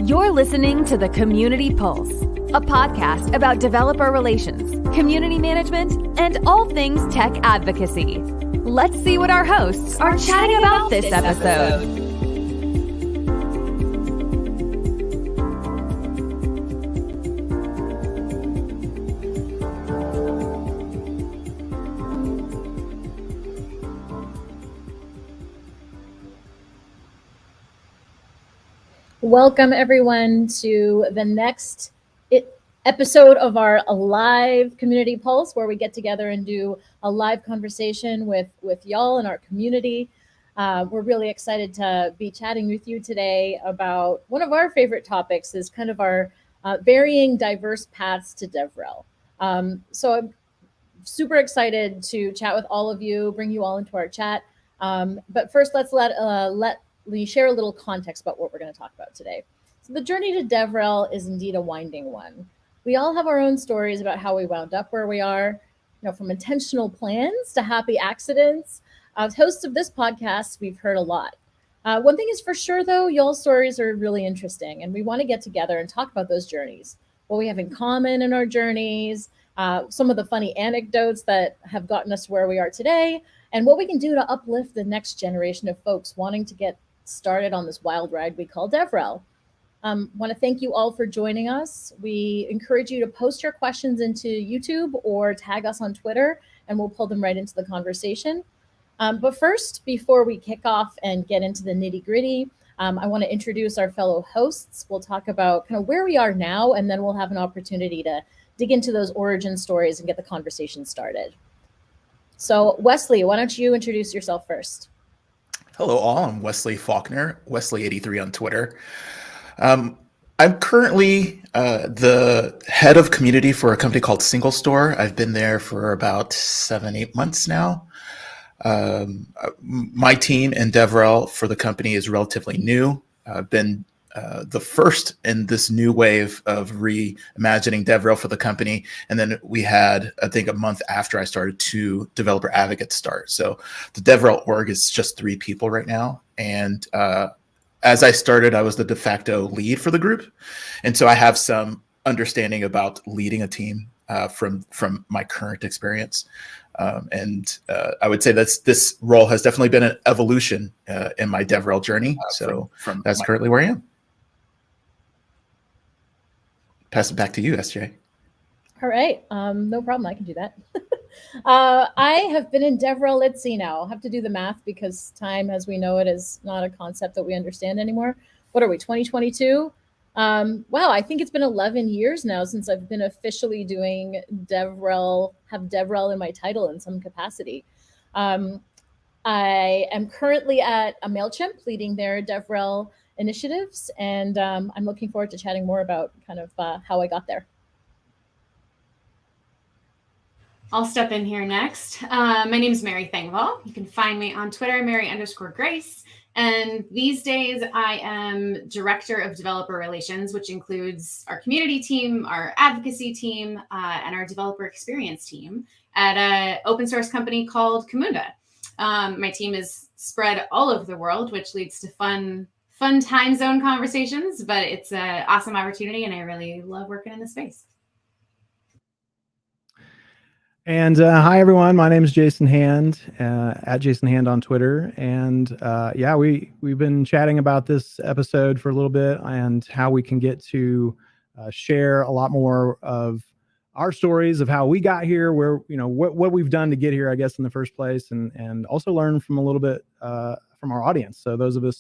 You're listening to The Community Pulse, a podcast about developer relations, community management, and all things tech advocacy. Let's see what our hosts are chatting about this episode. Welcome everyone to the next episode of our live Community Pulse, where we get together and do a live conversation with y'all in our community. We're really excited to be chatting with you today about one of our favorite topics is kind of our varying diverse paths to DevRel. So I'm super excited to chat with all of you, bring you all into our chat. But first, let's let me share a little context about what we're going to talk about today. So the journey to DevRel is indeed a winding one. We all have our own stories about how we wound up where we are, from intentional plans to happy accidents. As hosts of this podcast, we've heard a lot. One thing is for sure, though, y'all's stories are really interesting, and we want to get together and talk about those journeys, what we have in common in our journeys, some of the funny anecdotes that have gotten us where we are today, and what we can do to uplift the next generation of folks wanting to get started on this wild ride we call DevRel. Want to thank you all for joining us. We encourage you to post your questions into YouTube or tag us on Twitter, and we'll pull them right into the conversation. But first, before we kick off and get into the nitty gritty, I want to introduce our fellow hosts. We'll talk about kind of where we are now, and then we'll have an opportunity to dig into those origin stories and get the conversation started. So Wesley, why don't you introduce yourself first? Hello all, I'm Wesley Faulkner, Wesley83 on Twitter. I'm currently the head of community for a company called Single Store. I've been there for about 7-8 months now. My team in DevRel for the company is relatively new. I've been the first in this new wave of reimagining DevRel for the company. And then we had, I think a month after I started, 2 developer advocates start. So the DevRel org is just 3 people right now. And as I started, I was the de facto lead for the group. And so I have some understanding about leading a team from my current experience. And I would say this role has definitely been an evolution in my DevRel journey. So that's currently where I am. Pass it back to you, SJ. All right, no problem, I can do that. I have been in DevRel, let's see now. I'll have to do the math because time as we know it is not a concept that we understand anymore. What are we, 2022? Wow, I think it's been 11 years now since I've been officially doing DevRel, have DevRel in my title in some capacity. I am currently at a MailChimp leading their DevRel initiatives, and I'm looking forward to chatting more about kind of how I got there. I'll step in here next. My name is Mary Thangval. You can find me on Twitter, Mary_Grace. And these days I am Director of Developer Relations, which includes our community team, our advocacy team, and our developer experience team at an open source company called Camunda. My team is spread all over the world, which leads to fun time zone conversations, but it's an awesome opportunity and I really love working in this space. And hi, everyone. My name is Jason Hand, at Jason Hand on Twitter. And yeah, we've been chatting about this episode for a little bit and how we can get to share a lot more of our stories of how we got here, where, what we've done to get here, I guess, in the first place, and also learn from a little bit from our audience. So those of you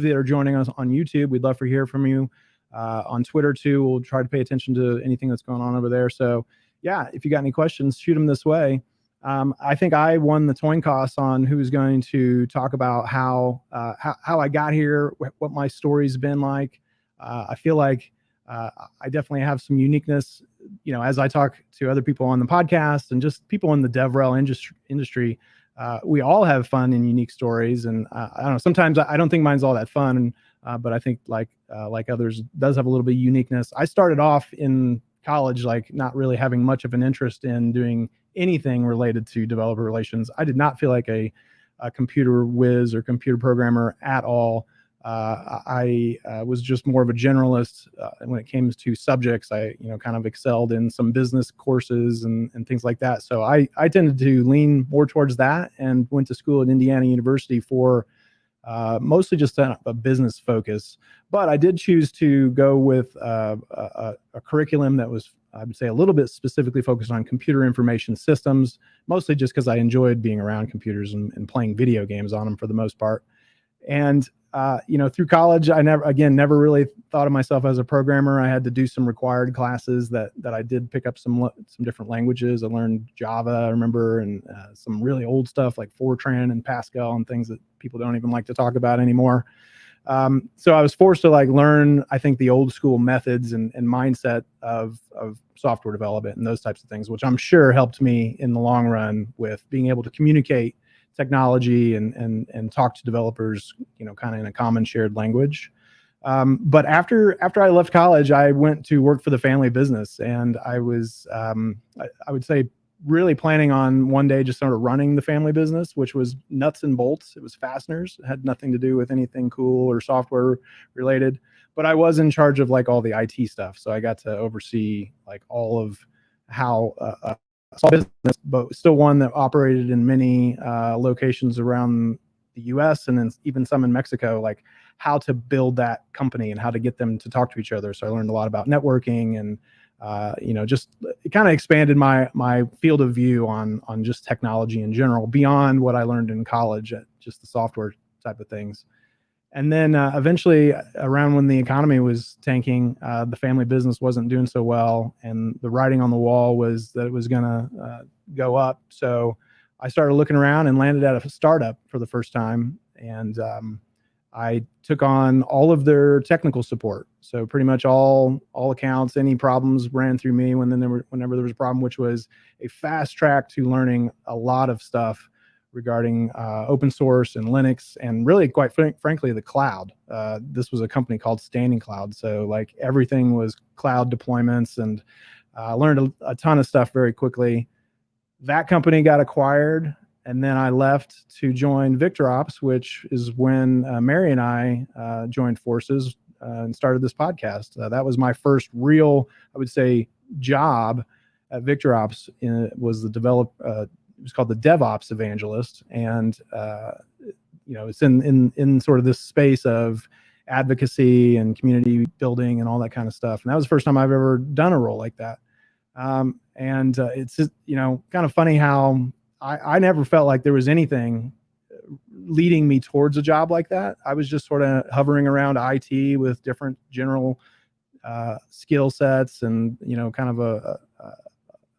that are joining us on YouTube, we'd love to hear from you. On Twitter, too, we'll try to pay attention to anything that's going on over there. So yeah, if you got any questions, shoot them this way. I think I won the coin toss on who's going to talk about how I got here, what my story's been like. I feel like I definitely have some uniqueness, as I talk to other people on the podcast and just people in the DevRel industry. We all have fun and unique stories, and I don't know. Sometimes I don't think mine's all that fun, but I think like others, does have a little bit of uniqueness. I started off in college, not really having much of an interest in doing anything related to developer relations. I did not feel like a computer whiz or computer programmer at all. I was just more of a generalist when it came to subjects. I, kind of excelled in some business courses and things like that. So I tended to lean more towards that and went to school at Indiana University for mostly just a business focus. But I did choose to go with a curriculum that was, I would say, a little bit specifically focused on computer information systems, mostly just because I enjoyed being around computers and playing video games on them for the most part. And through college, I never really thought of myself as a programmer. I had to do some required classes that I did pick up some different languages. I learned Java, I remember, and some really old stuff like Fortran and Pascal and things that people don't even like to talk about anymore. So I was forced to learn, I think, the old school methods and mindset of software development and those types of things, which I'm sure helped me in the long run with being able to communicate technology and talk to developers, kind of in a common shared language. But after I left college, I went to work for the family business, and I was, I would say, really planning on one day just sort of running the family business, which was nuts and bolts. It was fasteners. It had nothing to do with anything cool or software related, but I was in charge of all the IT stuff. So I got to oversee all of how small business, but still one that operated in many locations around the US and then even some in Mexico, how to build that company and how to get them to talk to each other. So I learned a lot about networking and, just it kind of expanded my field of view on just technology in general beyond what I learned in college at just the software type of things. And then eventually, around when the economy was tanking, the family business wasn't doing so well, and the writing on the wall was that it was going to go up. So I started looking around and landed at a startup for the first time, and I took on all of their technical support. So pretty much all accounts, any problems ran through me whenever there was a problem, which was a fast track to learning a lot of stuff regarding open source and Linux, and really, quite frankly, the cloud. This was a company called Standing Cloud. So everything was cloud deployments, and I learned a ton of stuff very quickly. That company got acquired, and then I left to join VictorOps, which is when Mary and I joined forces and started this podcast. That was my first real, I would say, job at VictorOps. Was it was called the DevOps evangelist, and it's in sort of this space of advocacy and community building and all that kind of stuff. And that was the first time I've ever done a role like that. It's just, kind of funny how I never felt like there was anything leading me towards a job like that. I was just sort of hovering around IT with different general skill sets and, kind of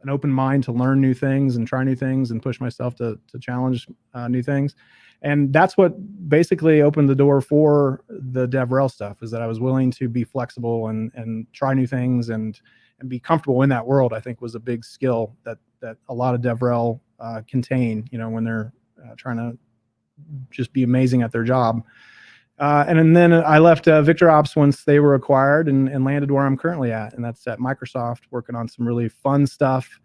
an open mind to learn new things and try new things and push myself to challenge new things. And that's what basically opened the door for the DevRel stuff, is that I was willing to be flexible and try new things and be comfortable in that world. I think was a big skill that a lot of DevRel contain, when they're trying to just be amazing at their job. And then I left VictorOps once they were acquired and landed where I'm currently at. And that's at Microsoft, working on some really fun stuff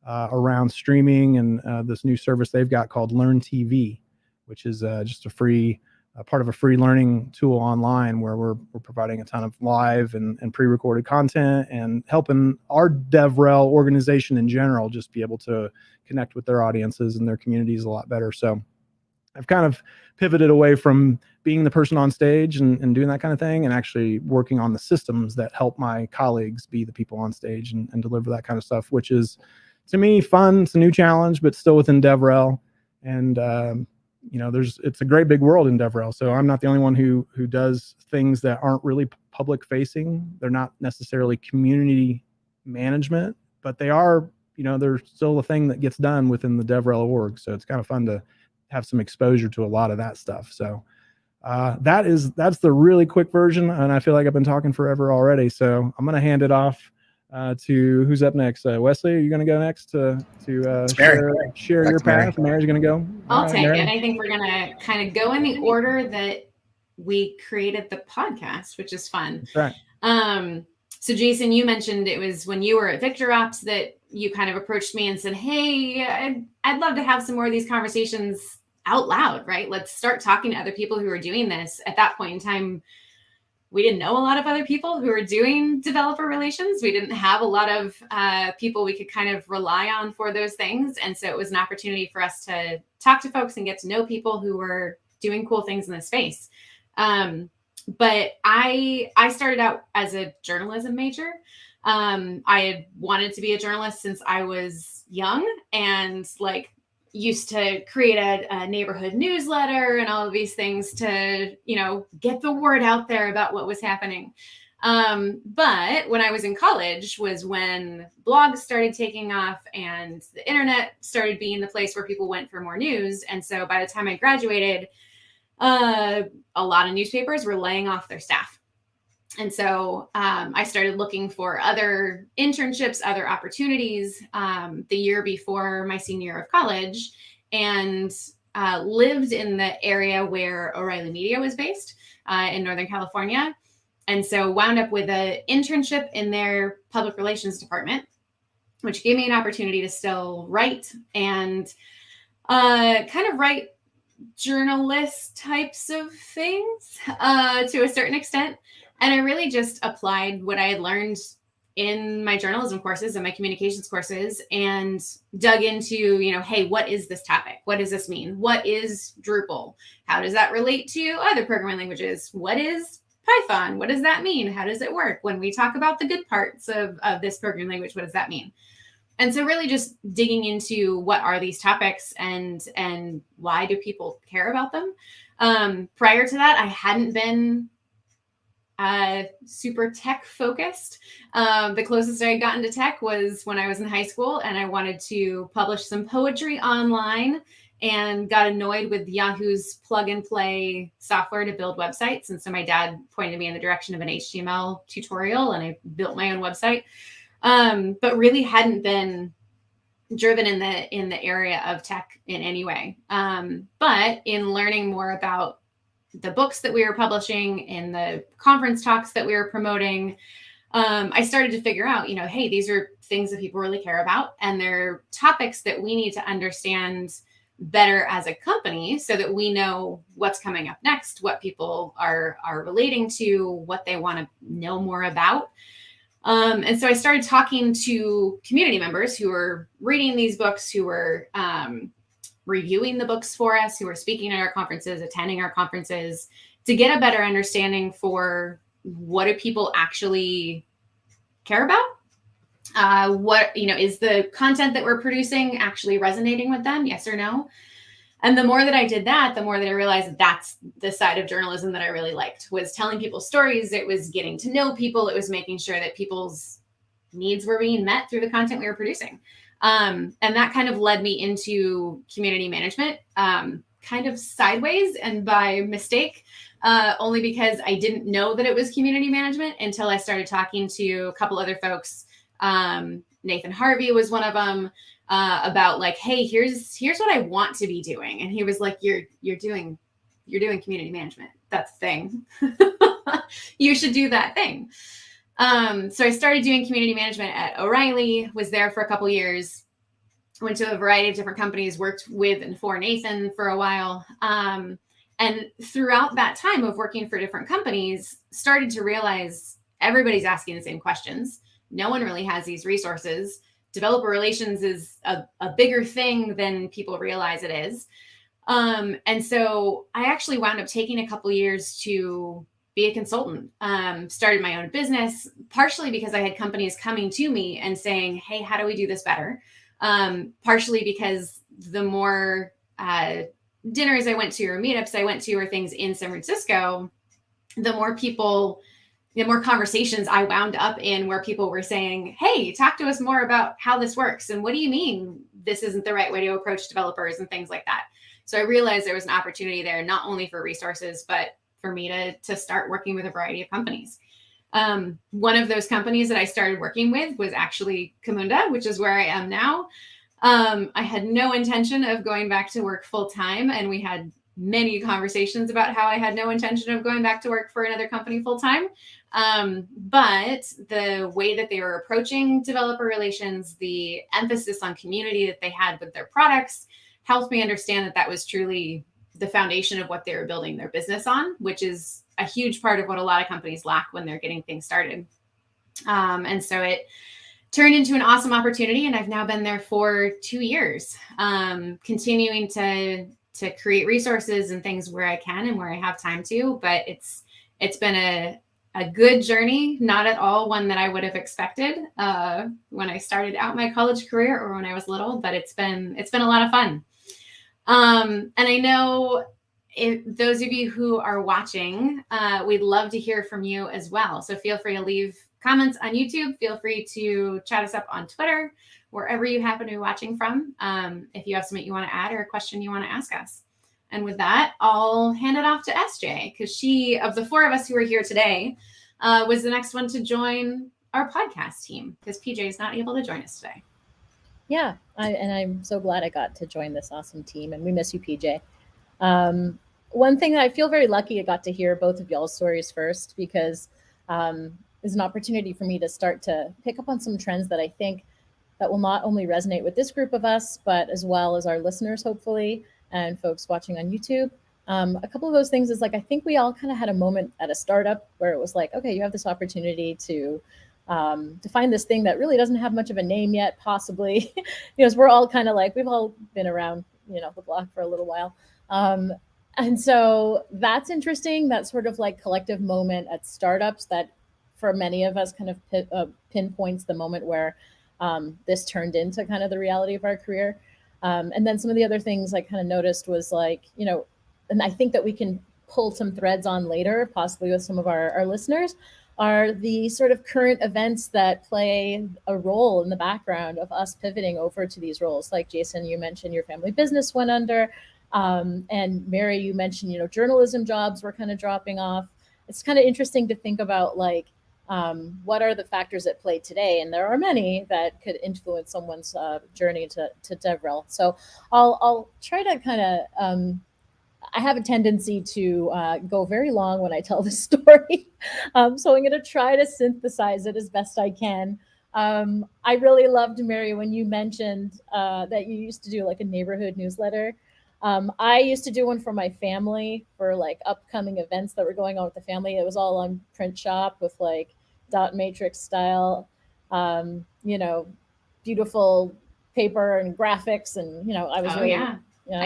around streaming and this new service they've got called Learn TV, which is just a free part of a free learning tool online where we're providing a ton of live and pre-recorded content and helping our DevRel organization in general just be able to connect with their audiences and their communities a lot better. So I've kind of pivoted away from being the person on stage and doing that kind of thing, and actually working on the systems that help my colleagues be the people on stage and deliver that kind of stuff, which is, to me, fun. It's a new challenge, but still within DevRel. And, it's a great big world in DevRel. So I'm not the only one who does things that aren't really public facing. They're not necessarily community management, but they are, they're still a thing that gets done within the DevRel org. So it's kind of fun to have some exposure to a lot of that stuff. So that's the really quick version, and I feel like I've been talking forever already. So I'm going to hand it off to who's up next. Wesley, are you going to go next to share your path? Mary's going to go. I'll take it. I think we're going to kind of go in the order that we created the podcast, which is fun. That's right. So Jason, you mentioned it was when you were at VictorOps that you kind of approached me and said, "Hey, I'd love to have some more of these conversations out loud, right? Let's start talking to other people who are doing this. At that point in time, we didn't know a lot of other people who were doing developer relations. We didn't have a lot of people we could kind of rely on for those things. And so it was an opportunity for us to talk to folks and get to know people who were doing cool things in the space. But I started out as a journalism major. I had wanted to be a journalist since I was young, and like used to create a neighborhood newsletter and all of these things to, get the word out there about what was happening. But when I was in college was when blogs started taking off and the internet started being the place where people went for more news. And so by the time I graduated, a lot of newspapers were laying off their staff. And so I started looking for other internships, other opportunities the year before my senior year of college, and lived in the area where O'Reilly Media was based in Northern California. And so wound up with an internship in their public relations department, which gave me an opportunity to still write and kind of write journalist types of things to a certain extent. And I really just applied what I had learned in my journalism courses and my communications courses and dug into, hey, what is this topic? What does this mean? What is Drupal? How does that relate to other programming languages? What is Python? What does that mean? How does it work? When we talk about the good parts of this programming language, what does that mean? And so really just digging into what are these topics and why do people care about them? Prior to that, I hadn't been super tech focused. The closest I had gotten to tech was when I was in high school and I wanted to publish some poetry online and got annoyed with Yahoo's plug and play software to build websites. And so my dad pointed me in the direction of an HTML tutorial and I built my own website. But really hadn't been driven in the area of tech in any way. But in learning more about the books that we were publishing and the conference talks that we were promoting, I started to figure out, hey, these are things that people really care about. And they're topics that we need to understand better as a company so that we know what's coming up next, what people are relating to, what they want to know more about. And so I started talking to community members who were reading these books, who were reviewing the books for us, who were speaking at our conferences, attending our conferences, to get a better understanding for what do people actually care about? What, is the content that we're producing actually resonating with them? Yes or no? And the more that I did that, the more that I realized that that's the side of journalism that I really liked, was telling people stories. It was getting to know people. It was making sure that people's needs were being met through the content we were producing. And that kind of led me into community management, kind of sideways and by mistake, only because I didn't know that it was community management until I started talking to a couple other folks. Nathan Harvey was one of them, about like, hey, here's what I want to be doing. And he was like, you're doing community management. That's the thing. You should do that thing. So I started doing community management at O'Reilly, was there for a couple years, went to a variety of different companies, worked with and for Nathan for a while. And throughout that time of working for different companies, started to realize everybody's asking the same questions. No one really has these resources. Developer relations is a bigger thing than people realize it is. And so I actually wound up taking a couple years to be a consultant, started my own business, partially because I had companies coming to me and saying, hey, how do we do this better? Partially because the more dinners I went to or meetups I went to or things in San Francisco, the more conversations I wound up in where people were saying, hey, talk to us more about how this works. And what do you mean this isn't the right way to approach developers and things like that? So I realized there was an opportunity there, not only for resources, but for me to start working with a variety of companies. One of those companies that I started working with was actually Camunda, which is where I am now. I had no intention of going back to work full time, and we had many conversations about how I had no intention of going back to work for another company full time. But the way that they were approaching developer relations, the emphasis on community that they had with their products, helped me understand that that was truly the foundation of what they were building their business on, which is a huge part of what a lot of companies lack when they're getting things started. And so it turned into an awesome opportunity. And I've now been there for 2 years, continuing to create resources and things where I can and where I have time to. But it's been a good journey, not at all one that I would have expected when I started out my college career or when I was little, but it's been a lot of fun. And I know those of you who are watching, we'd love to hear from you as well. So feel free to leave comments on YouTube. Feel free to chat us up on Twitter, wherever you happen to be watching from, if you have something you want to add or a question you want to ask us. And with that, I'll hand it off to SJ, because she, of the 4 of us who are here today, was the next one to join our podcast team, because PJ is not able to join us today. Yeah, I'm so glad I got to join this awesome team, and we miss you, PJ. One thing that I feel very lucky I got to hear both of y'all's stories first, because it's an opportunity for me to start to pick up on some trends that I think that will not only resonate with this group of us, but as well as our listeners, hopefully, and folks watching on YouTube. A couple of those things is like, I think we all kind of had a moment at a startup where it was like, okay, you have this opportunity to find this thing that really doesn't have much of a name yet, possibly, because we're all kind of like, we've all been around, the block for a little while. And so that's interesting. That sort of like collective moment at startups that for many of us kind of pinpoints the moment where this turned into kind of the reality of our career. And then some of the other things I kind of noticed was like, and I think that we can pull some threads on later, possibly with some of our listeners, are the sort of current events that play a role in the background of us pivoting over to these roles. Like Jason, you mentioned your family business went under. And Mary, you mentioned, journalism jobs were kind of dropping off. It's kind of interesting to think about like, what are the factors at play today? And there are many that could influence someone's journey to DevRel. So I'll try to kind of, I have a tendency to go very long when I tell this story. So I'm going to try to synthesize it as best I can. I really loved, Mary, when you mentioned that you used to do like a neighborhood newsletter. I used to do one for my family for like upcoming events that were going on with the family. It was all on print shop with like dot matrix style, beautiful paper and graphics. And, I was really, I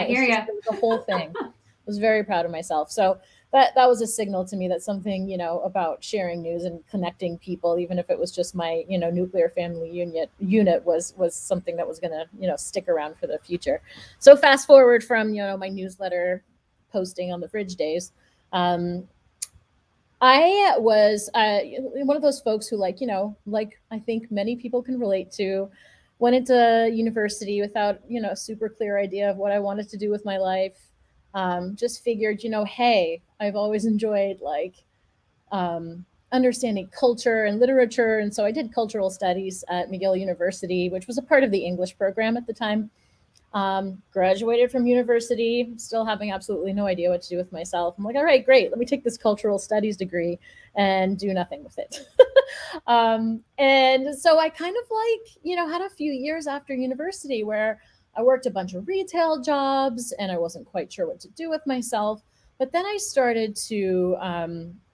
hear you. The whole thing. I was very proud of myself. So that was a signal to me that something, about sharing news and connecting people, even if it was just my, nuclear family unit was something that was going to, stick around for the future. So fast forward from, my newsletter posting on the fridge days. I was one of those folks who like I think many people can relate to, went into university without, a super clear idea of what I wanted to do with my life. Just figured, hey, I've always enjoyed like understanding culture and literature. And so I did cultural studies at McGill University, which was a part of the English program at the time. Graduated from university, still having absolutely no idea what to do with myself. I'm like, all right, great. Let me take this cultural studies degree and do nothing with it. And so I kind of like, had a few years after university where I worked a bunch of retail jobs and I wasn't quite sure what to do with myself. But then I started to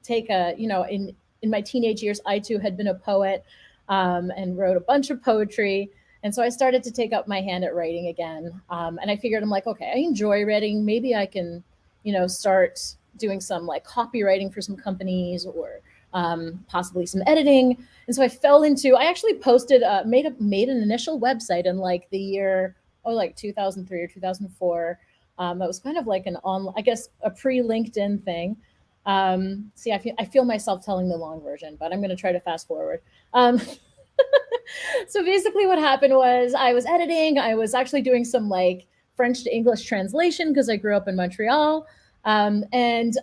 take in my teenage years, I too had been a poet and wrote a bunch of poetry. And so I started to take up my hand at writing again. And I figured, I'm like, okay, I enjoy writing. Maybe I can, start doing some like copywriting for some companies or possibly some editing. And so I fell into, I actually posted, made an initial website in like the year, like 2003 or 2004. That was kind of like a pre-LinkedIn thing. See, I feel myself telling the long version, but I'm going to try to fast forward. So basically what happened was I was editing. I was actually doing some like French to English translation because I grew up in Montreal. Then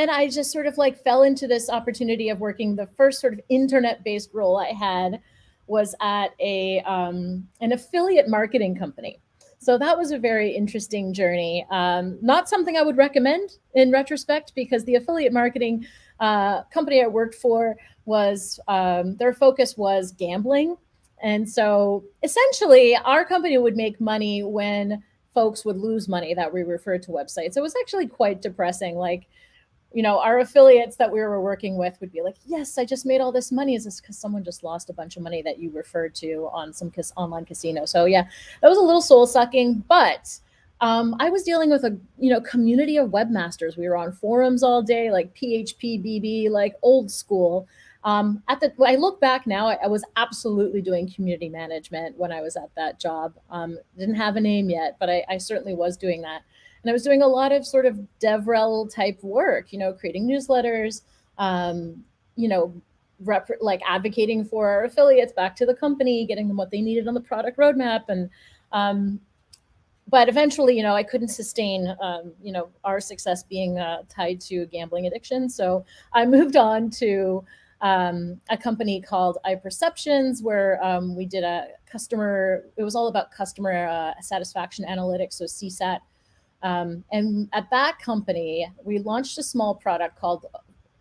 I just sort of like fell into this opportunity of working. The first sort of internet-based role I had was at an affiliate marketing company. So that was a very interesting journey. Not something I would recommend in retrospect, because the affiliate marketing company I worked for was, their focus was gambling. And so essentially our company would make money when folks would lose money that we referred to websites. It was actually quite depressing. Like, our affiliates that we were working with would be like, yes, I just made all this money. Is this because someone just lost a bunch of money that you referred to on some online casino? So yeah, that was a little soul sucking, but I was dealing with a community of webmasters. We were on forums all day, like PHP, BB, like old school. When I look back now, I was absolutely doing community management when I was at that job. Didn't have a name yet, but I certainly was doing that. And I was doing a lot of sort of DevRel type work, creating newsletters, like advocating for our affiliates back to the company, getting them what they needed on the product roadmap. And but eventually, I couldn't sustain, our success being tied to gambling addiction. So I moved on to a company called iPerceptions, where we did it was all about customer satisfaction analytics, so CSAT. And at that company, we launched a small product called,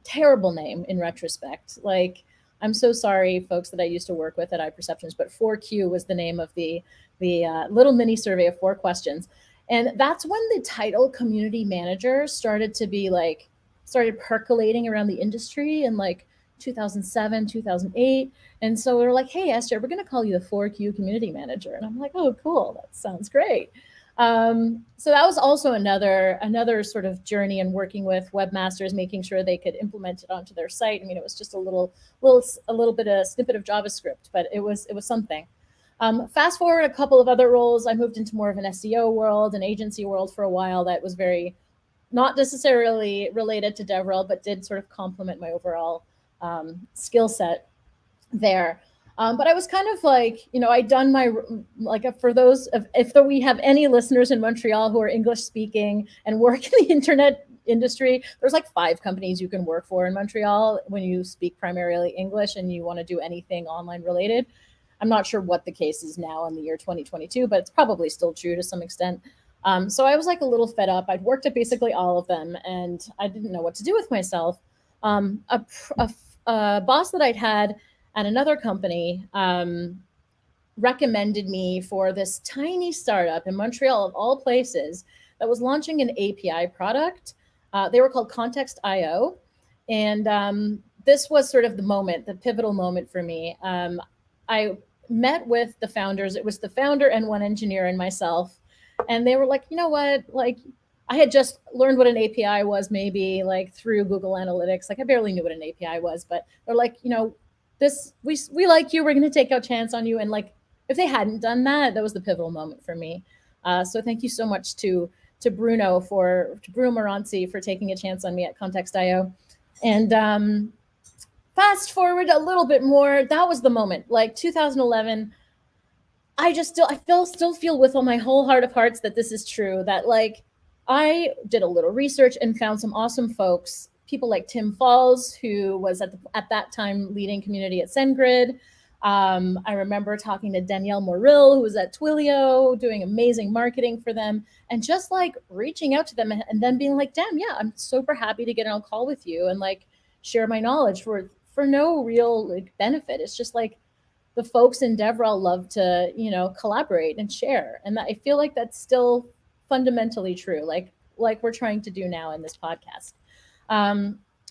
terrible name in retrospect. Like, I'm so sorry, folks that I used to work with at iPerceptions, but 4Q was the name of the little mini survey of 4 questions. And that's when the title community manager started percolating around the industry in like 2007, 2008. And so we were like, hey, Esther, we're going to call you the 4Q community manager. And I'm like, oh, cool. That sounds great. So that was also another sort of journey in working with webmasters, making sure they could implement it onto their site. I mean, it was just a little bit of snippet of JavaScript, but it was something. Fast forward a couple of other roles, I moved into more of an SEO world, an agency world for a while that was very not necessarily related to DevRel, but did sort of complement my overall skill set there. But I was kind of like, I'd done my, for those if we have any listeners in Montreal who are English speaking and work in the internet industry, there's like 5 companies you can work for in Montreal when you speak primarily English and you want to do anything online related. I'm not sure what the case is now in the year 2022, but it's probably still true to some extent. So I was like a little fed up. I'd worked at basically all of them and I didn't know what to do with myself. A boss that I'd had at another company recommended me for this tiny startup in Montreal, of all places, that was launching an API product. They were called Context.io. And this was sort of the pivotal moment for me. I met with the founders. It was the founder and one engineer and myself. And they were like, you know what, like, I had just learned what an API was, maybe like through Google Analytics. Like, I barely knew what an API was, but they're like, we like you, we're going to take a chance on you. And like, if they hadn't done that, that was the pivotal moment for me. So thank you so much to Bruno Moranzi for taking a chance on me at Context.io. And fast forward a little bit more, that was the moment, like 2011. I still feel with all my whole heart of hearts that this is true, that like I did a little research and found some awesome folks, people like Tim Falls, who was at that time leading community at SendGrid. I remember talking to Danielle Morrill, who was at Twilio, doing amazing marketing for them, and just like reaching out to them and then being like, damn, yeah, I'm super happy to get on a call with you and like share my knowledge for no real like benefit. It's just like the folks in DevRel love to, collaborate and share. And I feel like that's still fundamentally true, like we're trying to do now in this podcast.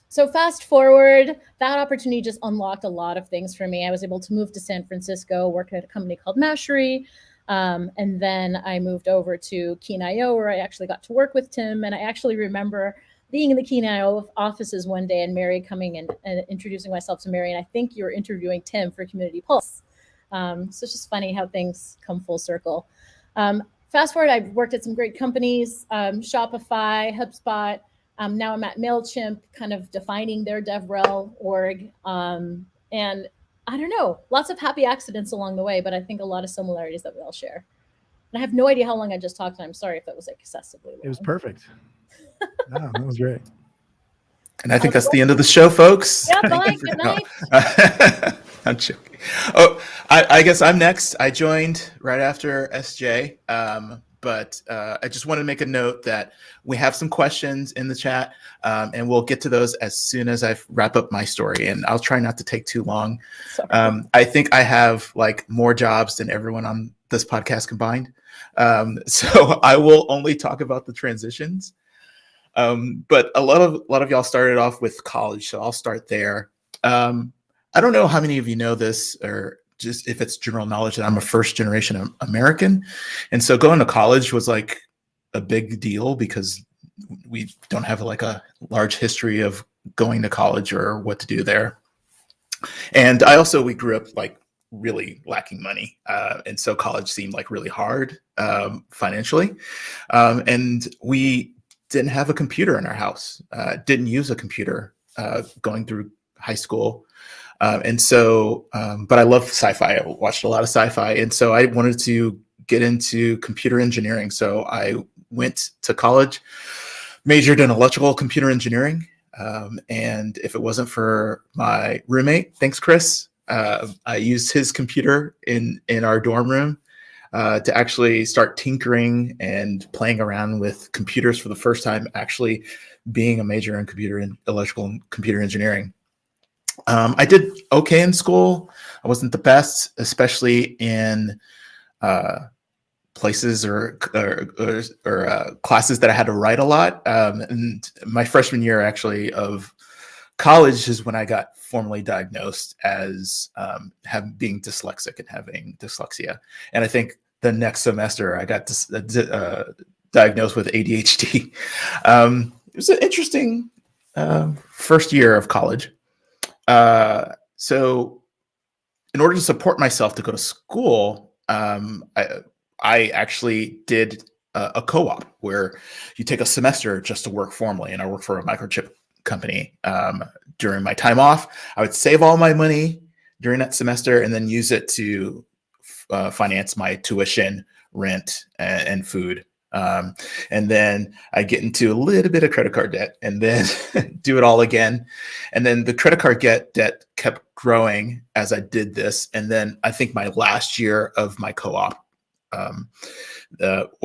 So fast forward, that opportunity just unlocked a lot of things for me. I was able to move to San Francisco, work at a company called Mashery. And then I moved over to Keen.io, where I actually got to work with Tim. And I actually remember being in the Keen.io offices one day and Mary coming in and introducing myself to Mary. And I think you were interviewing Tim for Community Pulse. So it's just funny how things come full circle. Fast forward, I've worked at some great companies, Shopify, HubSpot. Now I'm at MailChimp, kind of defining their DevRel org. And I don't know, lots of happy accidents along the way, but I think a lot of similarities that we all share. And I have no idea how long I just talked, and I'm sorry if that was like excessively long. It was perfect. No, that was great. And I think that's the end of the show, folks. Yeah, bye. Good night. I'm joking. Oh, I guess I'm next. I joined right after SJ. but I just wanted to make a note that we have some questions in the chat, and we'll get to those as soon as I wrap up my story. And I'll try not to take too long. I think I have like more jobs than everyone on this podcast combined. So I will only talk about the transitions. But a lot of y'all started off with college, so I'll start there. I don't know how many of you know this, or just if it's general knowledge, that I'm a first generation American. And so going to college was like a big deal because we don't have like a large history of going to college or what to do there. And we grew up like really lacking money. And so college seemed like really hard financially. And we didn't have a computer in our house, didn't use a computer going through high school. But I love sci-fi. I watched a lot of sci-fi. And so I wanted to get into computer engineering. So I went to college, majored in electrical computer engineering. And if it wasn't for my roommate, thanks, Chris, I used his computer in our dorm room to actually start tinkering and playing around with computers for the first time, actually being a major in electrical and computer engineering. I did okay in school. I wasn't the best, especially in places or classes that I had to write a lot. And my freshman year actually of college is when I got formally diagnosed as being dyslexic and having dyslexia. And I think the next semester I got diagnosed with ADHD. It was an interesting first year of college. So in order to support myself to go to school, I actually did a co-op where you take a semester just to work formally. And I worked for a microchip company. During my time off, I would save all my money during that semester and then use it to finance my tuition, rent, and food. And then I get into a little bit of credit card debt and then do it all again. And then the credit card debt kept growing as I did this. And then I think my last year of my co-op,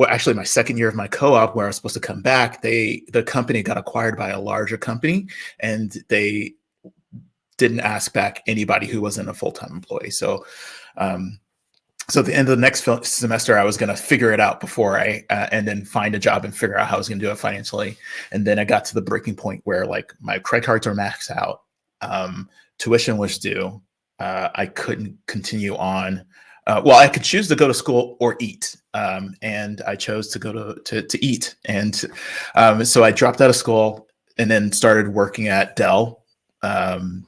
actually my second year of my co-op where I was supposed to come back, the company got acquired by a larger company and they didn't ask back anybody who wasn't a full-time employee. So at the end of the next semester, I was going to figure it out before and then find a job and figure out how I was going to do it financially. And then I got to the breaking point where like my credit cards are maxed out. Tuition was due. I couldn't continue on. Well, I could choose to go to school or eat. And I chose to go to eat. And so I dropped out of school and then started working at Dell. And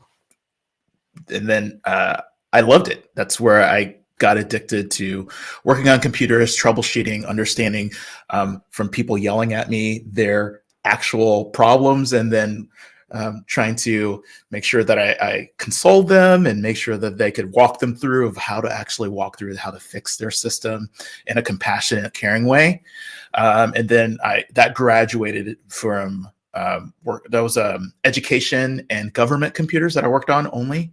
then I loved it. That's where I got addicted to working on computers, troubleshooting, understanding from people yelling at me their actual problems, and then trying to make sure that I consoled them and make sure that they could walk them through of how to actually walk through how to fix their system in a compassionate, caring way. And then that graduated from work. That was education and government computers that I worked on only.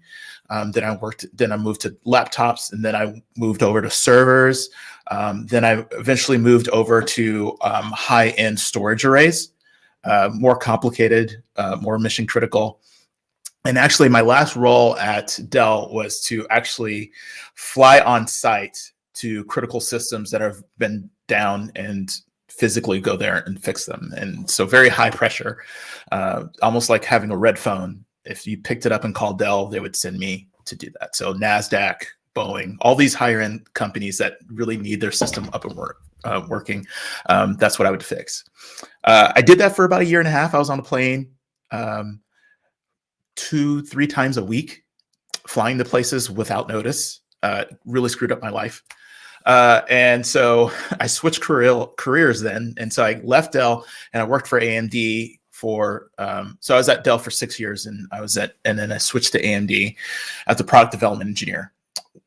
Then I moved to laptops, and then I moved over to servers. Then I eventually moved over to high-end storage arrays, more complicated, more mission critical. And actually my last role at Dell was to actually fly on site to critical systems that have been down and physically go there and fix them. And so very high pressure, almost like having a red phone. If you picked it up and called Dell, they would send me to do that. So NASDAQ, Boeing, all these higher end companies that really need their system up and working. That's what I would fix. I did that for about a year and a half. I was on a plane 2-3 times a week, flying to places without notice. Really screwed up my life. And so I switched careers then. And so I left Dell and I worked for AMD so I was at Dell for 6 years, and then I switched to AMD as a product development engineer.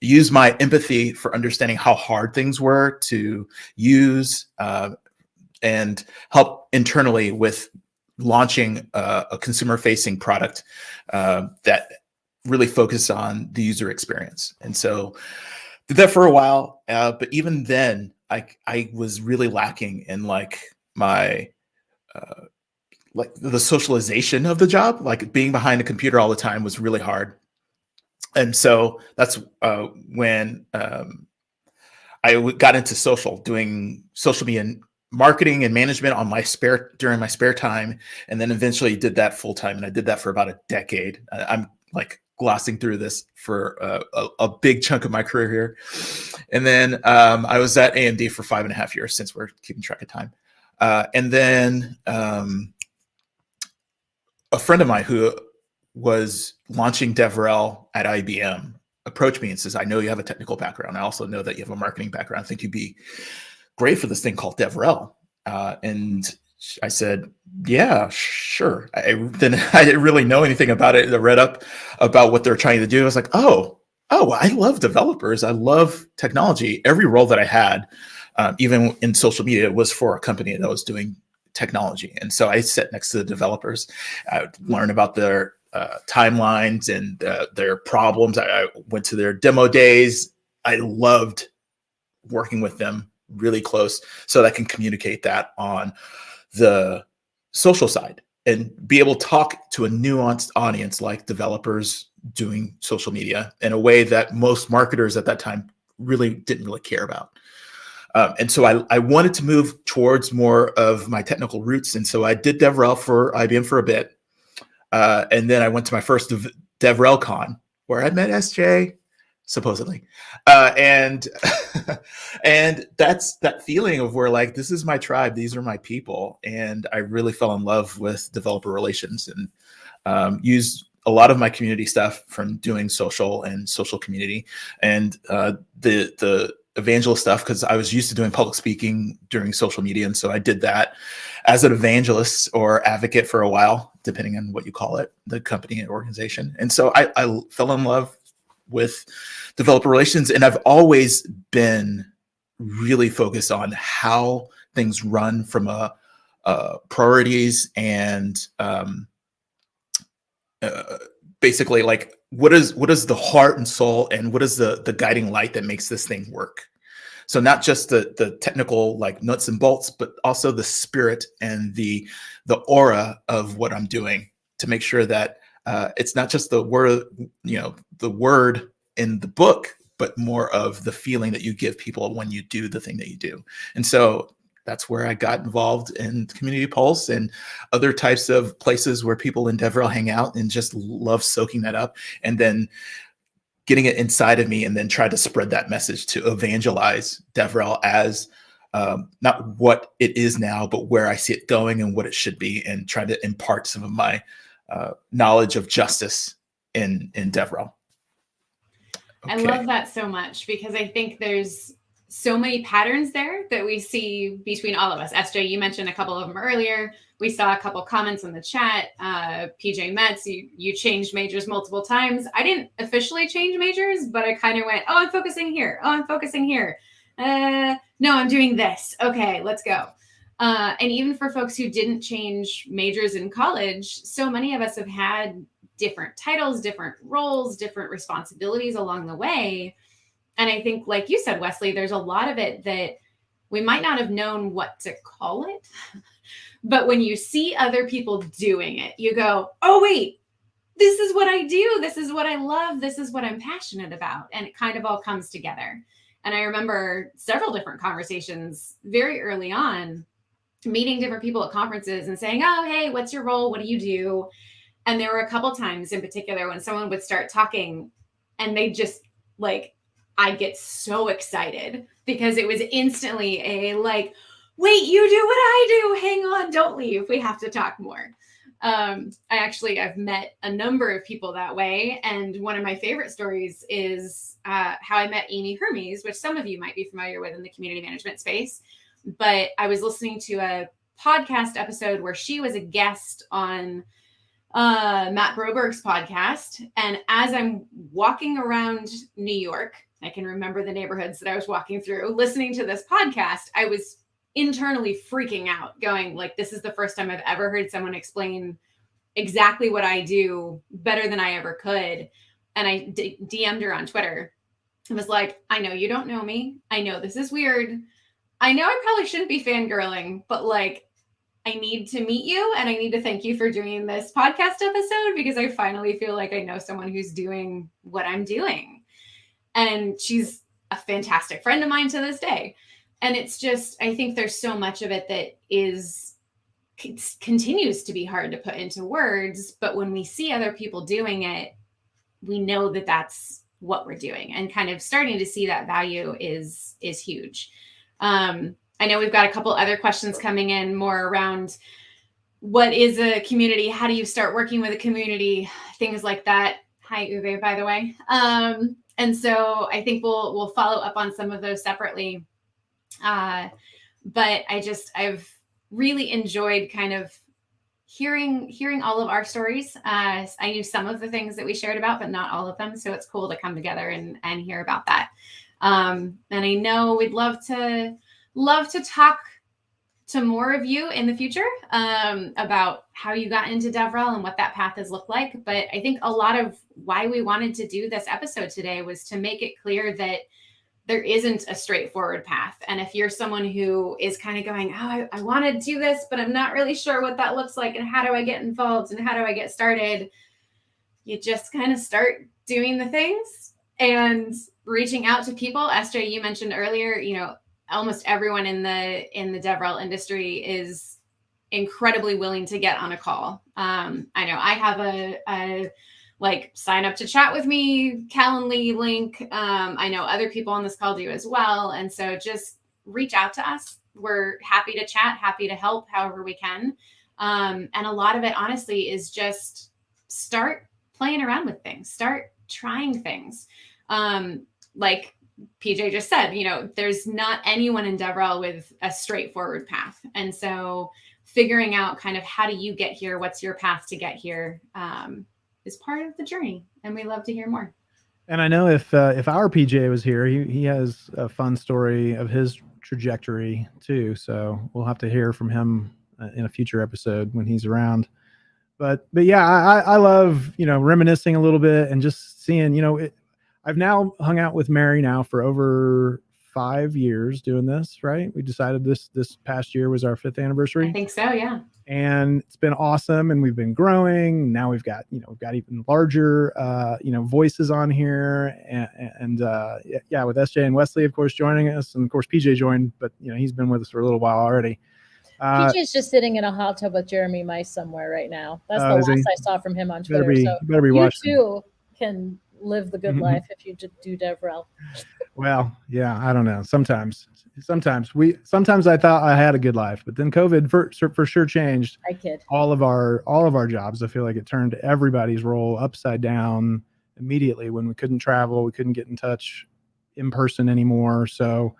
Used my empathy for understanding how hard things were to use and help internally with launching a consumer-facing product that really focused on the user experience. And so did that for a while, but even then, I was really lacking in like my like the socialization of the job. Like being behind a computer all the time was really hard. And so that's when got into doing social media and marketing and management during my spare time, and then eventually did that full time. And I did that for about a decade. I'm like glossing through this for a big chunk of my career here. And then I was at AMD for 5.5 years, since we're keeping track of time. And then a friend of mine who was launching DevRel at IBM approached me and says, I know you have a technical background. I also know that you have a marketing background. I think you'd be great for this thing called DevRel. And I said, yeah, sure. Then I didn't really know anything about it. I read up about what they're trying to do. I was like, oh, I love developers. I love technology. Every role that I had, even in social media, was for a company that was doing technology. And so I sat next to the developers. I would learn about their timelines and their problems. I went to their demo days. I loved working with them really close so that I can communicate that on the social side and be able to talk to a nuanced audience like developers doing social media in a way that most marketers at that time didn't really care about. And so I wanted to move towards more of my technical roots. And so I did DevRel for IBM for a bit. And then I went to my first DevRel Con where I met SJ, supposedly. And and that's that feeling of where like, this is my tribe. These are my people. And I really fell in love with developer relations and used a lot of my community stuff from doing social and social community and the evangelist stuff, because I was used to doing public speaking during social media. And so I did that as an evangelist or advocate for a while, depending on what you call it, the company and organization. And so I fell in love with developer relations. And I've always been really focused on how things run from priorities and basically like what is the heart and soul and what is the guiding light that makes this thing work. So not just the technical like nuts and bolts, but also the spirit and the aura of what I'm doing to make sure that it's not just the word in the book, but more of the feeling that you give people when you do the thing that you do. And so that's where I got involved in Community Pulse and other types of places where people in DevRel hang out, and just love soaking that up and then getting it inside of me, and then try to spread that message to evangelize DevRel as not what it is now, but where I see it going and what it should be, and try to impart some of my knowledge of justice in DevRel. Okay. I love that so much, because I think there's so many patterns there that we see between all of us. SJ, you mentioned a couple of them earlier. We saw a couple comments in the chat. PJ Metz, you changed majors multiple times. I didn't officially change majors, but I kind of went, oh, I'm focusing here. Oh, I'm focusing here. No, I'm doing this. Okay, let's go. And even for folks who didn't change majors in college, so many of us have had different titles, different roles, different responsibilities along the way. And I think, like you said, Wesley, there's a lot of it that we might not have known what to call it. But when you see other people doing it, you go, oh, wait, this is what I do. This is what I love. This is what I'm passionate about. And it kind of all comes together. And I remember several different conversations very early on, meeting different people at conferences and saying, oh, hey, what's your role? What do you do? And there were a couple times in particular when someone would start talking and they just like, I get so excited because it was instantly a like, wait, you do what I do. Hang on, don't leave. We have to talk more. I've met a number of people that way. And one of my favorite stories is how I met Amy Hermes, which some of you might be familiar with in the community management space. But I was listening to a podcast episode where she was a guest on Matt Broberg's podcast. And as I'm walking around New York, I can remember the neighborhoods that I was walking through, listening to this podcast, I was internally freaking out, going like, this is the first time I've ever heard someone explain exactly what I do better than I ever could. And I DM'd her on Twitter and was like, I know you don't know me. I know this is weird. I know I probably shouldn't be fangirling, but like, I need to meet you and I need to thank you for doing this podcast episode because I finally feel like I know someone who's doing what I'm doing. And she's a fantastic friend of mine to this day. And it's just, I think there's so much of it that continues to be hard to put into words. But when we see other people doing it, we know that that's what we're doing, and kind of starting to see that value is huge. I know we've got a couple other questions coming in more around what is a community? How do you start working with a community? Things like that. Hi, Uwe, by the way. And so I think we'll follow up on some of those separately. But I've really enjoyed kind of hearing all of our stories. I knew some of the things that we shared about, but not all of them. So it's cool to come together and hear about that. And I know we'd love to talk to more of you in the future about how you got into DevRel and what that path has looked like. But I think a lot of why we wanted to do this episode today was to make it clear that there isn't a straightforward path. And if you're someone who is kind of going, oh, I want to do this, but I'm not really sure what that looks like, and how do I get involved and how do I get started? You just kind of start doing the things and reaching out to people. SJ, you mentioned earlier, almost everyone in the DevRel industry is incredibly willing to get on a call. I know I have a sign up to chat with me, Calendly link. I know other people on this call do as well. And so just reach out to us. We're happy to chat, happy to help however we can. And a lot of it, honestly, is just start playing around with things, start trying things. Like PJ just said, there's not anyone in DevRel with a straightforward path. And so figuring out kind of how do you get here, what's your path to get here, is part of the journey, and we love to hear more. And I know if our PJ was here, he has a fun story of his trajectory too. So we'll have to hear from him in a future episode when he's around. But yeah, I love reminiscing a little bit and just seeing I've now hung out with Mary now for over 5 years doing this. Right? We decided this past year was our 5th anniversary. I think so, yeah. And it's been awesome, and we've been growing. Now we've got even larger voices on here, and with SJ and Wesley, of course, joining us, and of course PJ joined, but he's been with us for a little while already. PJ's just sitting in a hot tub with Jeremy Mice somewhere right now. That's the last I saw from him on Twitter. Better be watching. You too can live the good life if you do DevRel. Well, yeah, I don't know. Sometimes I thought I had a good life, but then COVID for sure changed. I kid. All of our jobs. I feel like it turned everybody's role upside down immediately when we couldn't travel, we couldn't get in touch in person anymore. So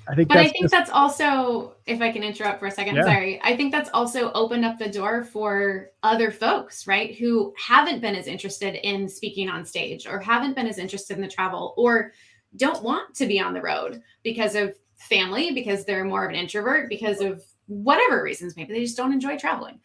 I think that's also, if I can interrupt for a second, sorry. I think that's also opened up the door for other folks, right? Who haven't been as interested in speaking on stage, or haven't been as interested in the travel, or don't want to be on the road because of family, because they're more of an introvert, because of whatever reasons, maybe they just don't enjoy traveling.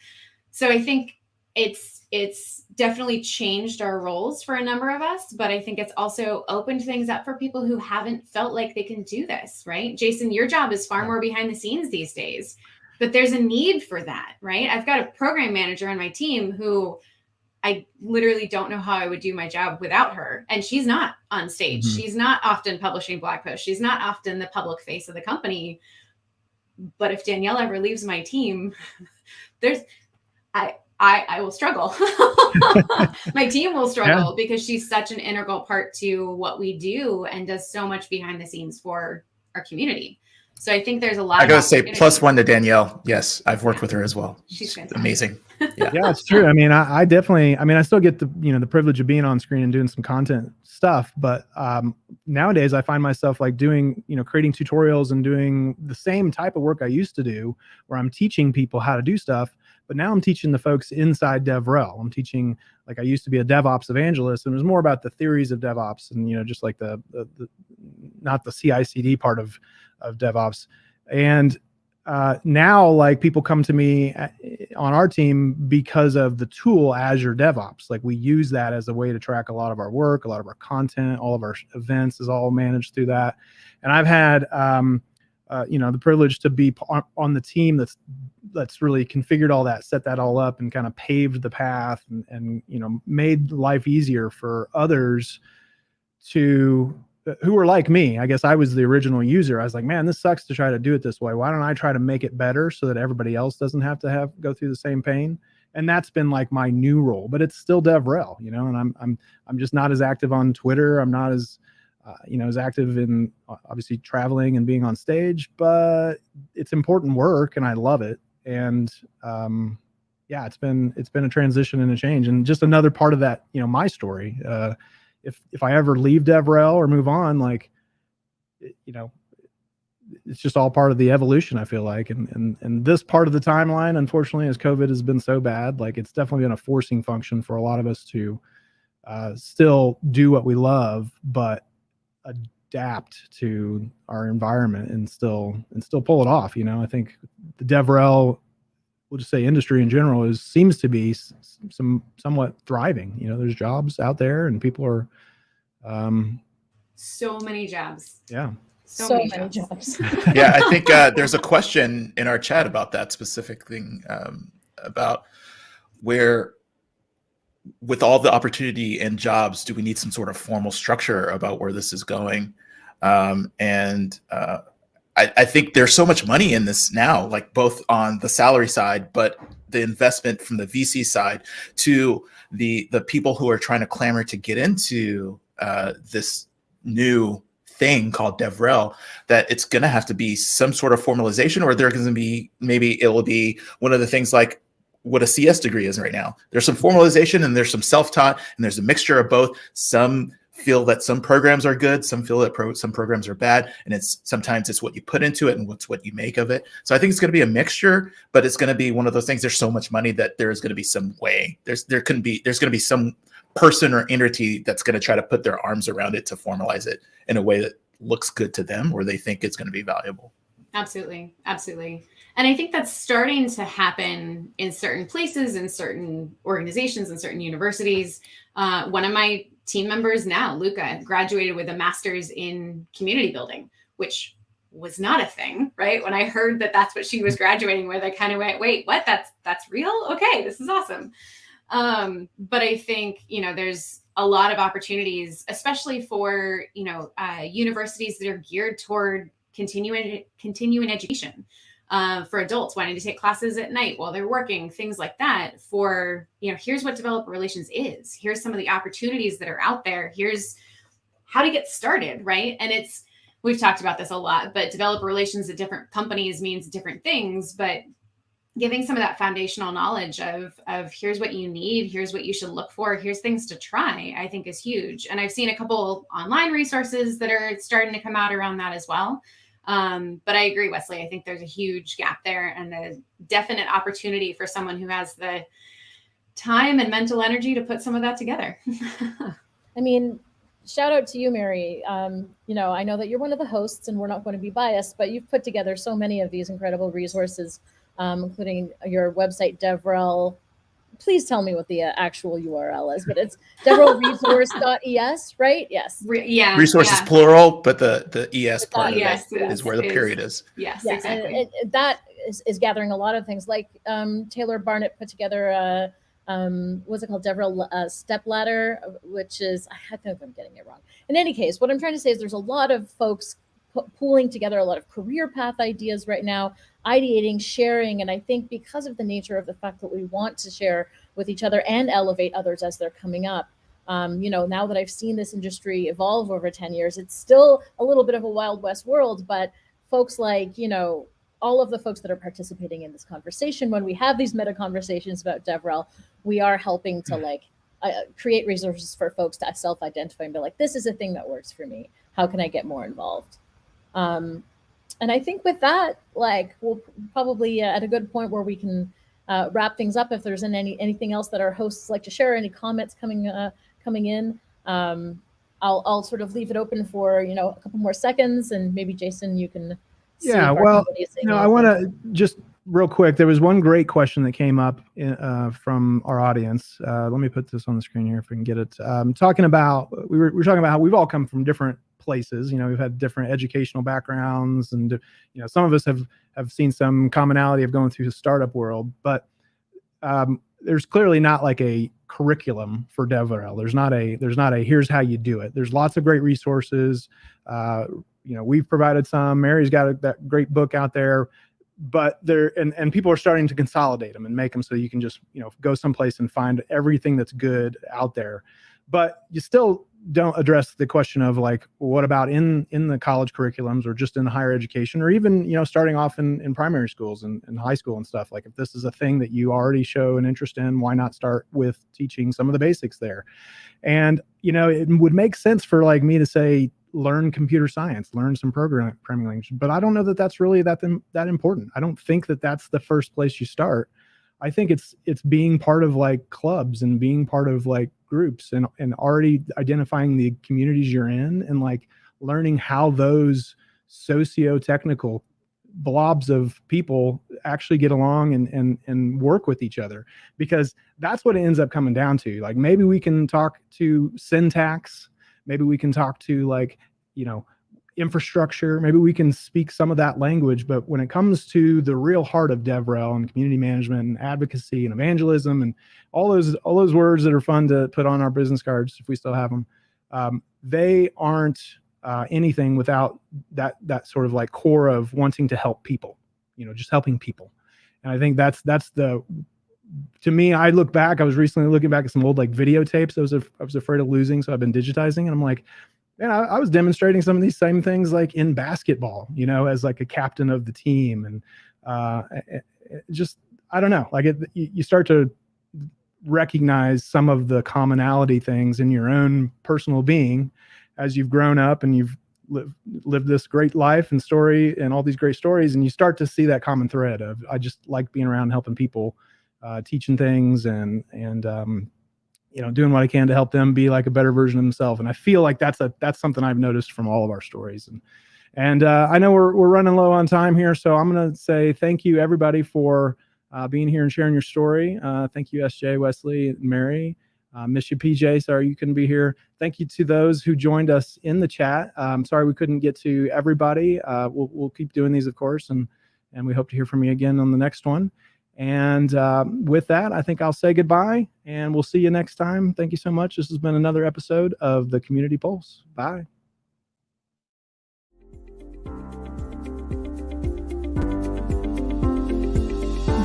So I think it's definitely changed our roles for a number of us, but I think it's also opened things up for people who haven't felt like they can do this, right? Jason, your job is far more behind the scenes these days, but there's a need for that, right? I've got a program manager on my team who I literally don't know how I would do my job without her. And she's not on stage. Mm-hmm. She's not often publishing blog posts. She's not often the public face of the company. But if Danielle ever leaves my team, I will struggle. My team will struggle because she's such an integral part to what we do and does so much behind the scenes for our community. So I think there's a lot. I gotta say, +1 to Danielle. Yes, I've worked with her as well. She's amazing. Yeah, it's true. I mean, I definitely. I mean, I still get the privilege of being on screen and doing some content stuff, but nowadays I find myself like doing creating tutorials and doing the same type of work I used to do, where I'm teaching people how to do stuff. But now I'm teaching the folks inside DevRel. I'm teaching, like, I used to be a DevOps evangelist, and it was more about the theories of DevOps and just like the not the CI/CD part of DevOps. And now, like, people come to me on our team because of the tool Azure DevOps. Like, we use that as a way to track a lot of our work, a lot of our content, all of our events is all managed through that. And I've had the privilege to be on the team that's really configured all that, set that all up, and kind of paved the path and made life easier for others who were like me. I guess I was the original user. I was like, man, this sucks to try to do it this way. Why don't I try to make it better so that everybody else doesn't have to go through the same pain? And that's been like my new role, but it's still DevRel, and I'm just not as active on Twitter. I'm not as as active in obviously traveling and being on stage, but it's important work and I love it. And it's been a transition and a change, and just another part of that, my story. If I ever leave DevRel or move on, like, it's just all part of the evolution, I feel like. And this part of the timeline, unfortunately, as COVID has been so bad, like, it's definitely been a forcing function for a lot of us to still do what we love, but adapt to our environment and still pull it off. I think the DevRel, we'll just say industry in general, seems to be somewhat thriving. There's jobs out there and people are so many jobs. Yeah. So many jobs. Yeah, I think there's a question in our chat about that specific thing, about where, with all the opportunity and jobs, do we need some sort of formal structure about where this is going? I think there's so much money in this now, like both on the salary side, but the investment from the VC side to the people who are trying to clamor to get into this new thing called DevRel, that it's going to have to be some sort of formalization, or there's going to be, maybe it will be one of the things like what a CS degree is right now. There's some formalization and there's some self-taught, and there's a mixture of both. Some feel that some programs are good, some feel that some programs are bad, and sometimes it's what you put into it and what you make of it. So I think it's going to be a mixture, but it's going to be one of those things. There's so much money that there is going to be some way. There's going to be some person or entity that's going to try to put their arms around it to formalize it in a way that looks good to them, or they think it's going to be valuable. Absolutely. And I think that's starting to happen in certain places, in certain organizations, in certain universities. One of my team members now, Luca, graduated with a master's in community building, which was not a thing, right? When I heard that that's what she was graduating with, I kind of went, wait, what? That's real? Okay, this is awesome. But I think, there's a lot of opportunities, especially for, universities that are geared toward continuing education, for adults wanting to take classes at night while they're working, things like that. For, here's what developer relations is. Here's some of the opportunities that are out there. Here's how to get started, right? And we've talked about this a lot, but developer relations at different companies means different things, but giving some of that foundational knowledge of here's what you need, here's what you should look for, here's things to try, I think is huge. And I've seen a couple online resources that are starting to come out around that as well. But I agree, Wesley. I think there's a huge gap there and a definite opportunity for someone who has the time and mental energy to put some of that together. I mean, shout out to you, Mary. I know that you're one of the hosts and we're not going to be biased, but you've put together so many of these incredible resources, including your website, DevRel. Please tell me what the actual URL is, but it's devrelresource.es, right? Yes. Resources plural, but the ES part of it is where the period is. Yes, yeah, exactly. And that is gathering a lot of things. Like Taylor Barnett put together what's it called? DevRel Step Ladder, which is, I think I'm getting it wrong. In any case, what I'm trying to say is there's a lot of folks pooling together a lot of career path ideas right now, ideating, sharing. And I think because of the nature of the fact that we want to share with each other and elevate others as they're coming up, now that I've seen this industry evolve over 10 years, it's still a little bit of a Wild West world, but folks like, all of the folks that are participating in this conversation, when we have these meta conversations about DevRel, we are helping to create resources for folks to self-identify and be like, this is a thing that works for me. How can I get more involved? And I think with that, we'll probably at a good point where we can wrap things up. If there's anything else that our hosts like to share, any comments coming in, I'll sort of leave it open for a couple more seconds, and maybe Jason, you can. Yeah, well, I want to just real quick. There was one great question that came up from our audience. Let me put this on the screen here if we can get it. We were talking about how we've all come from different places. We've had different educational backgrounds, and some of us have seen some commonality of going through the startup world, but there's clearly not like a curriculum for DevRel. There's not a here's how you do it. There's lots of great resources. We've provided some. Mary's got that great book out there, but and people are starting to consolidate them and make them so you can just go someplace and find everything that's good out there. But you still don't address the question of like, what about in the college curriculums or just in higher education, or even starting off in primary schools and high school and stuff. Like, if this is a thing that you already show an interest in, why not start with teaching some of the basics there? And it would make sense for like me to say, learn computer science, learn some programming language, but I don't know that that's really that important. I don't think that that's the first place you start. I think it's being part of like clubs and being part of like groups and already identifying the communities you're in and like learning how those socio-technical blobs of people actually get along and work with each other, because that's what it ends up coming down to. Like, maybe we can talk to syntax, maybe we can talk to like, infrastructure, maybe we can speak some of that language, but when it comes to the real heart of DevRel and community management and advocacy and evangelism and all those words that are fun to put on our business cards if we still have them, they aren't anything without that sort of like core of wanting to help people, just helping people. And I think that's to me, I look back, I was recently looking back at some old like videotapes I was afraid of losing, so I've been digitizing, and I'm like, man, I was demonstrating some of these same things like in basketball, as like a captain of the team. And just, I don't know, like you start to recognize some of the commonality things in your own personal being as you've grown up and you've lived this great life and story and all these great stories. And you start to see that common thread of, I just like being around helping people, teaching things and doing what I can to help them be like a better version of themselves. And I feel like that's something I've noticed from all of our stories. And I know we're running low on time here, so I'm going to say thank you everybody for being here and sharing your story. Thank you, SJ, Wesley, Mary. Miss you, PJ. Sorry you couldn't be here. Thank you to those who joined us in the chat. Sorry we couldn't get to everybody. We'll keep doing these, of course, and we hope to hear from you again on the next one. And with that, I think I'll say goodbye, and we'll see you next time. Thank you so much. This has been another episode of the Community Pulse. Bye.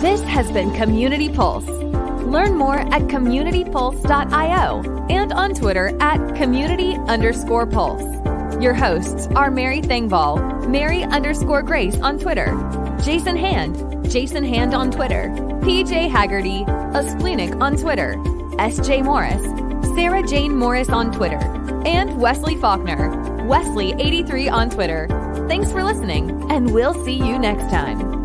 This has been Community Pulse. Learn more at communitypulse.io and on Twitter at community_pulse. Your hosts are Mary Thingvall, Mary_Grace on Twitter, Jason Hand on Twitter, PJ Haggerty, Asplenic on Twitter, SJ Morris, Sarah Jane Morris on Twitter, and Wesley Faulkner, Wesley83 on Twitter. Thanks for listening, and we'll see you next time.